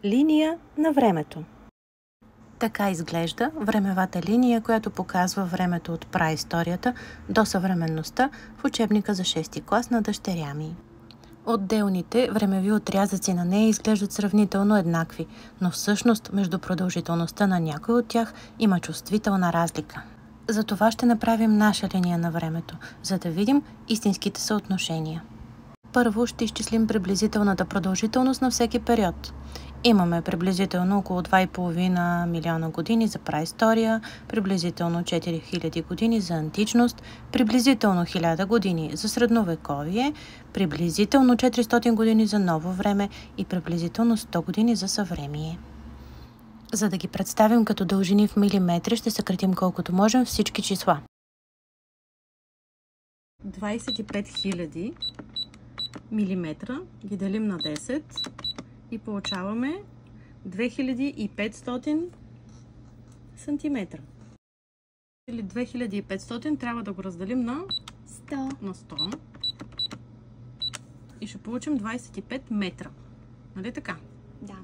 Линия на времето. Така изглежда времевата линия, която показва времето от праисторията до съвременността в учебника за 6-ти клас на дъщеря ми. Отделните времеви отрязъци на нея изглеждат сравнително еднакви, но всъщност между продължителността на някой от тях има чувствителна разлика. Затова ще направим наша линия на времето, за да видим истинските съотношения. Първо ще изчислим приблизителната продължителност на всеки период. Имаме приблизително около 2,5 милиона години за праистория, приблизително 4000 години за античност, приблизително 1000 години за средновековие, приблизително 400 години за ново време и приблизително 100 години за съвремие. За да ги представим като дължини в милиметри, ще съкратим колкото можем всички числа. 25 000 милиметра ги делим на 10 и получаваме 2500 сантиметра. Или 2500 трябва да го разделим на 100 и ще получим 25 метра. Нали така? Да.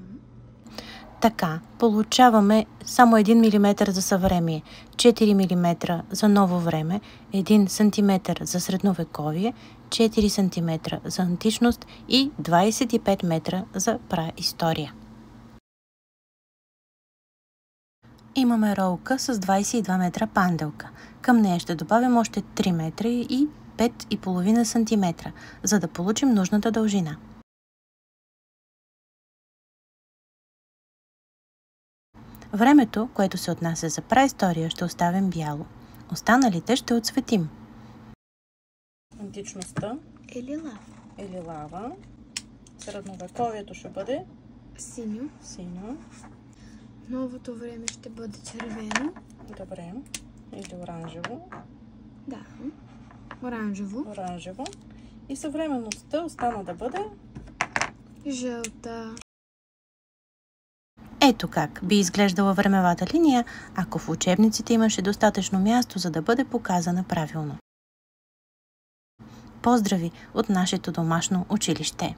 Така, получаваме само 1 мм за съвремие, 4 мм за ново време, 1 см за средновековие, 4 см за античност и 25 метра за праистория. Имаме ролка с 22 метра панделка. Към нея ще добавим още 3 метра и 5,5 см, за да получим нужната дължина. Времето, което се отнася за праистория, ще оставим бяло. Останалите ще отцветим. Античността е лилава. Средновековието ще бъде синьо. Новото време ще бъде червено. Добре. Или оранжево. Да. Оранжево. И съвременността остана да бъде жълта. Ето как би изглеждала времевата линия, ако в учебниците имаше достатъчно място, за да бъде показана правилно. Поздрави от нашето домашно училище!